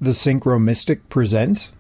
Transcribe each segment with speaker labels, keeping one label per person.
Speaker 1: The SynchroMystic presents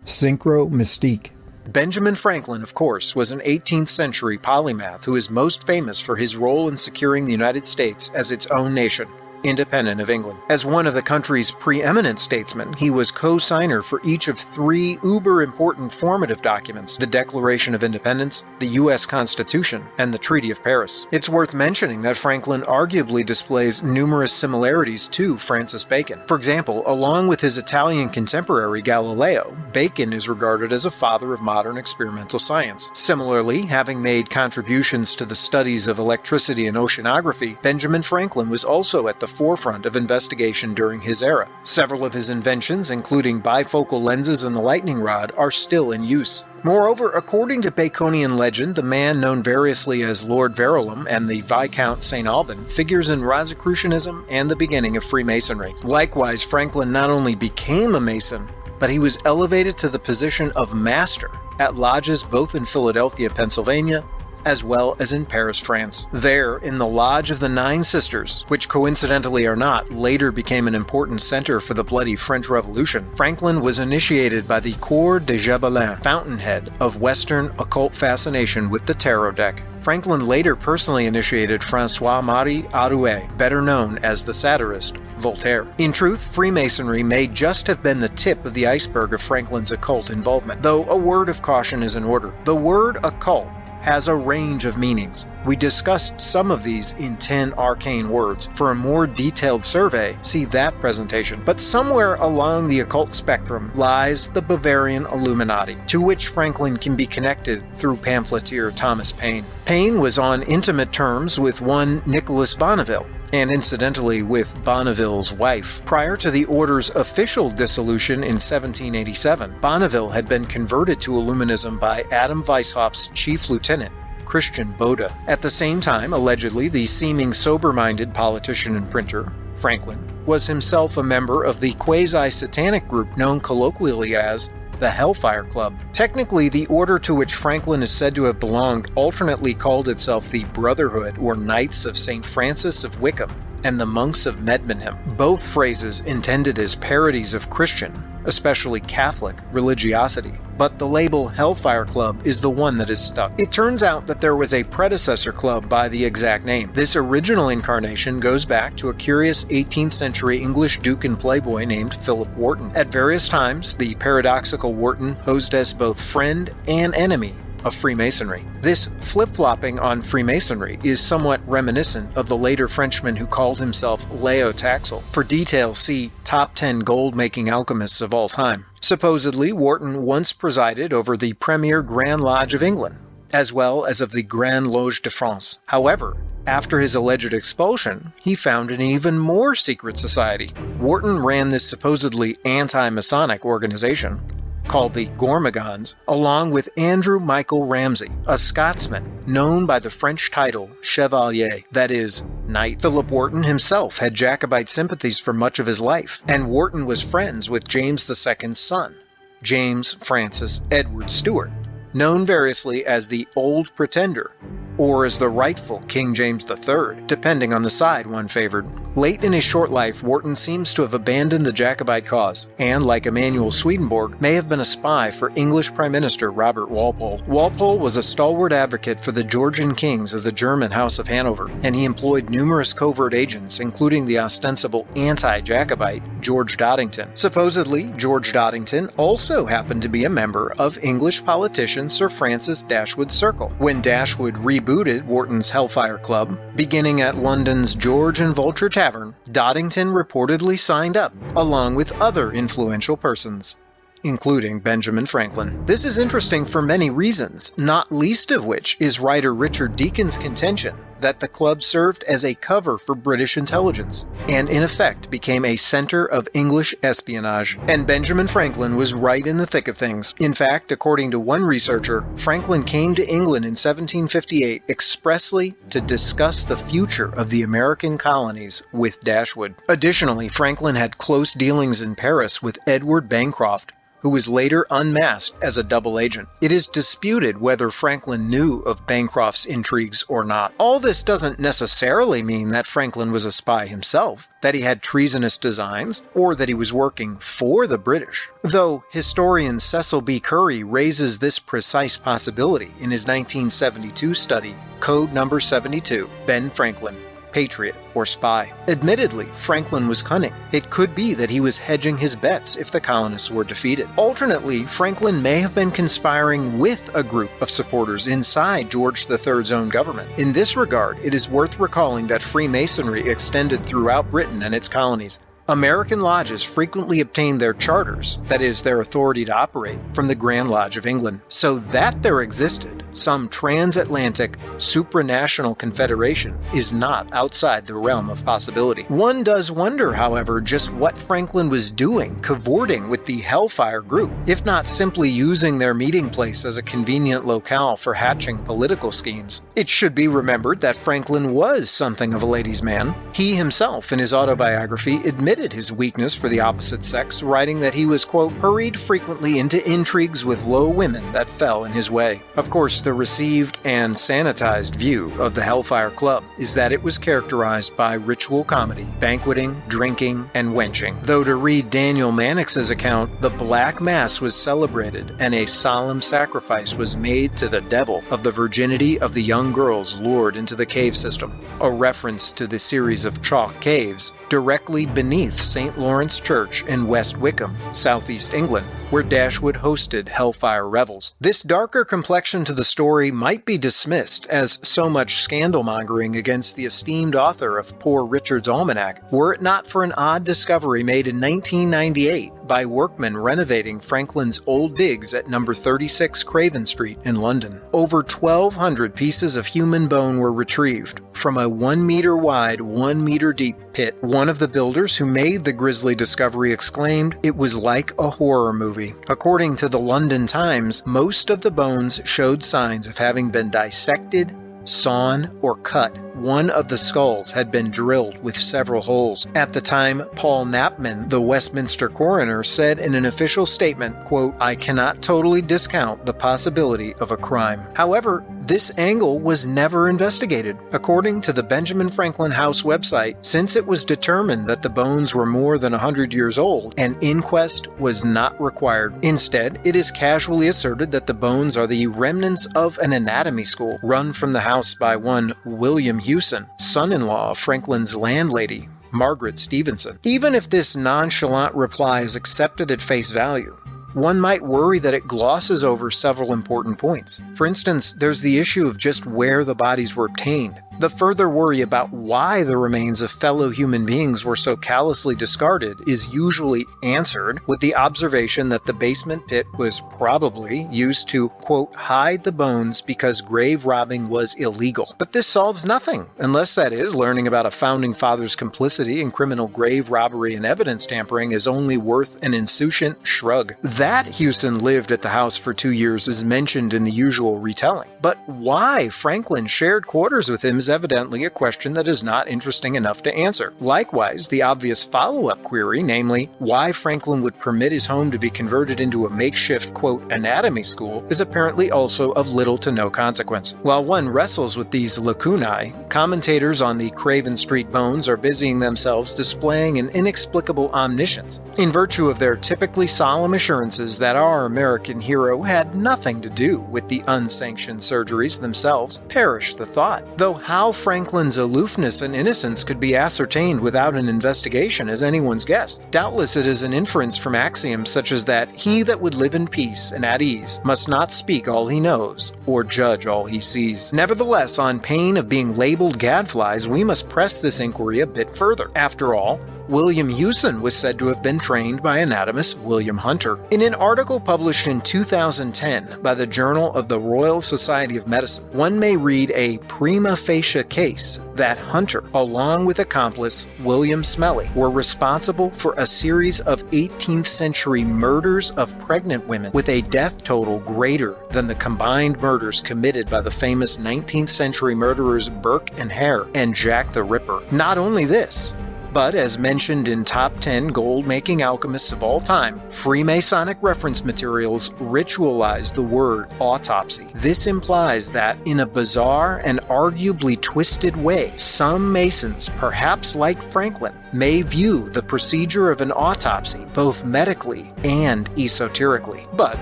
Speaker 1: SynchroMystic.
Speaker 2: Benjamin Franklin, of course, was an 18th century polymath who is most famous for his role in securing the United States as its own nation, independent of England. As one of the country's preeminent statesmen, he was co-signer for each of three uber-important formative documents: the Declaration of Independence, the U.S. Constitution, and the Treaty of Paris. It's worth mentioning that Franklin arguably displays numerous similarities to Francis Bacon. For example, along with his Italian contemporary Galileo, Bacon is regarded as a father of modern experimental science. Similarly, having made contributions to the studies of electricity and oceanography, Benjamin Franklin was also at the forefront of investigation during his era. Several of his inventions, including bifocal lenses and the lightning rod, are still in use. Moreover, according to Baconian legend, the man known variously as Lord Verulam and the Viscount St. Alban figures in Rosicrucianism and the beginning of Freemasonry. Likewise, Franklin not only became a Mason, but he was elevated to the position of master at lodges both in Philadelphia, Pennsylvania, as well as in Paris, France. There, in the Lodge of the Nine Sisters, which coincidentally or not, later became an important center for the bloody French Revolution, Franklin was initiated by the Cour de Gébelin, fountainhead of Western occult fascination with the tarot deck. Franklin later personally initiated François-Marie Arouet, better known as the satirist Voltaire. In truth, Freemasonry may just have been the tip of the iceberg of Franklin's occult involvement, though a word of caution is in order. The word occult has a range of meanings. We discussed some of these in 10 arcane words. For a more detailed survey, see that presentation. But somewhere along the occult spectrum lies the Bavarian Illuminati, to which Franklin can be connected through pamphleteer Thomas Paine. Paine was on intimate terms with one Nicholas Bonneville, and incidentally with Bonneville's wife. Prior to the order's official dissolution in 1787, Bonneville had been converted to Illuminism by Adam Weishaupt's chief lieutenant, Christian Bode. At the same time, allegedly, the seeming sober-minded politician and printer, Franklin, was himself a member of the quasi-satanic group known colloquially as the Hellfire Club. Technically, the order to which Franklin is said to have belonged alternately called itself the Brotherhood or Knights of St. Francis of Wickham and the Monks of Medmenham, both phrases intended as parodies of Christian, especially Catholic, religiosity. But the label Hellfire Club is the one that is stuck. It turns out that there was a predecessor club by the exact name. This original incarnation goes back to a curious 18th century English duke and playboy named Philip Wharton. At various times, the paradoxical Wharton posed as both friend and enemy of Freemasonry. This flip-flopping on Freemasonry is somewhat reminiscent of the later Frenchman who called himself Leo Taxil. For details, see Top 10 Gold-Making Alchemists of All Time. Supposedly, Wharton once presided over the premier Grand Lodge of England, as well as of the Grande Loge de France. However, after his alleged expulsion, he founded an even more secret society. Wharton ran this supposedly anti-Masonic organization, called the Gormogons, along with Andrew Michael Ramsay, a Scotsman known by the French title Chevalier, that is, Knight. Philip Wharton himself had Jacobite sympathies for much of his life, and Wharton was friends with James II's son, James Francis Edward Stuart, known variously as the Old Pretender, or as the rightful King James III, depending on the side one favored. Late in his short life, Wharton seems to have abandoned the Jacobite cause, and, like Emanuel Swedenborg, may have been a spy for English Prime Minister Robert Walpole. Walpole was a stalwart advocate for the Georgian kings of the German House of Hanover, and he employed numerous covert agents, including the ostensible anti-Jacobite George Doddington. Supposedly, George Doddington also happened to be a member of English politician Sir Francis Dashwood's circle. When Dashwood rebooted Wharton's Hellfire Club, beginning at London's George and Vulture Tavern, Doddington reportedly signed up, along with other influential persons, including Benjamin Franklin. This is interesting for many reasons, not least of which is writer Richard Deacon's contention that the club served as a cover for British intelligence, and in effect became a center of English espionage. And Benjamin Franklin was right in the thick of things. In fact, according to one researcher, Franklin came to England in 1758 expressly to discuss the future of the American colonies with Dashwood. Additionally, Franklin had close dealings in Paris with Edward Bancroft, who was later unmasked as a double agent. It is disputed whether Franklin knew of Bancroft's intrigues or not. All this doesn't necessarily mean that Franklin was a spy himself, that he had treasonous designs, or that he was working for the British. Though historian Cecil B. Curry raises this precise possibility in his 1972 study, Code Number 72, Ben Franklin, Patriot or Spy. Admittedly, Franklin was cunning. It could be that he was hedging his bets if the colonists were defeated. Alternately, Franklin may have been conspiring with a group of supporters inside George III's own government. In this regard, it is worth recalling that Freemasonry extended throughout Britain and its colonies. American lodges frequently obtained their charters, that is, their authority to operate, from the Grand Lodge of England. So that there existed some transatlantic, supranational confederation is not outside the realm of possibility. One does wonder, however, just what Franklin was doing, cavorting with the Hellfire group, if not simply using their meeting place as a convenient locale for hatching political schemes. It should be remembered that Franklin was something of a ladies' man. He himself, in his autobiography, admitted his weakness for the opposite sex, writing that he was, quote, hurried frequently into intrigues with low women that fell in his way. Of course, the received and sanitized view of the Hellfire Club is that it was characterized by ritual comedy, banqueting, drinking, and wenching. Though to read Daniel Mannix's account, the Black Mass was celebrated and a solemn sacrifice was made to the devil of the virginity of the young girls lured into the cave system, a reference to the series of chalk caves directly beneath St. Lawrence Church in West Wickham, southeast England, where Dashwood hosted Hellfire revels. This darker complexion to the story might be dismissed as so much scandal-mongering against the esteemed author of Poor Richard's Almanac, were it not for an odd discovery made in 1998 by workmen renovating Franklin's old digs at number 36 Craven Street in London. Over 1,200 pieces of human bone were retrieved from a 1 meter wide, 1 meter deep pit. One of the builders who made the grisly discovery exclaimed, "It was like a horror movie." According to the London Times, most of the bones showed signs of having been dissected, sawn, or cut. One of the skulls had been drilled with several holes. At the time, Paul Knapman, the Westminster coroner, said in an official statement, quote, "I cannot totally discount the possibility of a crime." However, this angle was never investigated. According to the Benjamin Franklin House website, since it was determined that the bones were more than 100 years old, an inquest was not required. Instead, it is casually asserted that the bones are the remnants of an anatomy school run from the house by one William Hewson, son-in-law of Franklin's landlady, Margaret Stevenson. Even if this nonchalant reply is accepted at face value, one might worry that it glosses over several important points. For instance, there's the issue of just where the bodies were obtained. The further worry about why the remains of fellow human beings were so callously discarded is usually answered with the observation that the basement pit was probably used to, quote, hide the bones because grave robbing was illegal. But this solves nothing, unless that is, learning about a founding father's complicity in criminal grave robbery and evidence tampering is only worth an insouciant shrug. That Hewson lived at the house for 2 years is mentioned in the usual retelling. But why Franklin shared quarters with him is evidently a question that is not interesting enough to answer. Likewise, the obvious follow-up query, namely, why Franklin would permit his home to be converted into a makeshift, quote, anatomy school, is apparently also of little to no consequence. While one wrestles with these lacunae, commentators on the Craven Street bones are busying themselves displaying an inexplicable omniscience, in virtue of their typically solemn assurances that our American hero had nothing to do with the unsanctioned surgeries themselves. Perish the thought. Though how Franklin's aloofness and innocence could be ascertained without an investigation is anyone's guess. Doubtless it is an inference from axioms such as that he that would live in peace and at ease must not speak all he knows or judge all he sees. Nevertheless, on pain of being labeled gadflies, we must press this inquiry a bit further. After all, William Hewson was said to have been trained by anatomist William Hunter. In an article published in 2010 by the Journal of the Royal Society of Medicine, one may read a prima facie case that Hunter, along with accomplice William Smellie, were responsible for a series of 18th century murders of pregnant women with a death total greater than the combined murders committed by the famous 19th century murderers Burke and Hare and Jack the Ripper. Not only this, But as mentioned in Top 10 Gold-Making Alchemists of All Time, Freemasonic reference materials ritualize the word autopsy. This implies that, in a bizarre and arguably twisted way, some Masons, perhaps like Franklin, may view the procedure of an autopsy both medically and esoterically. But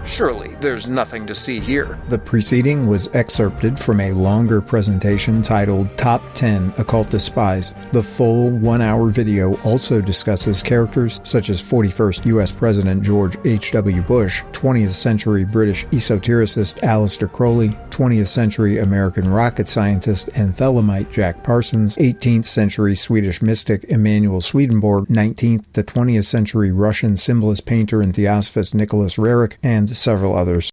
Speaker 2: surely there's nothing to see here.
Speaker 1: The preceding was excerpted from a longer presentation titled Top 10 Occultist Spies. The full 1-hour video also discusses characters such as 41st U.S. President George H.W. Bush, 20th century British esotericist Aleister Crowley, 20th century American rocket scientist and Thelemite Jack Parsons, 18th century Swedish mystic Emanuel Swedenborg, 19th to 20th century Russian symbolist painter and theosophist Nicholas Roerich, and several others.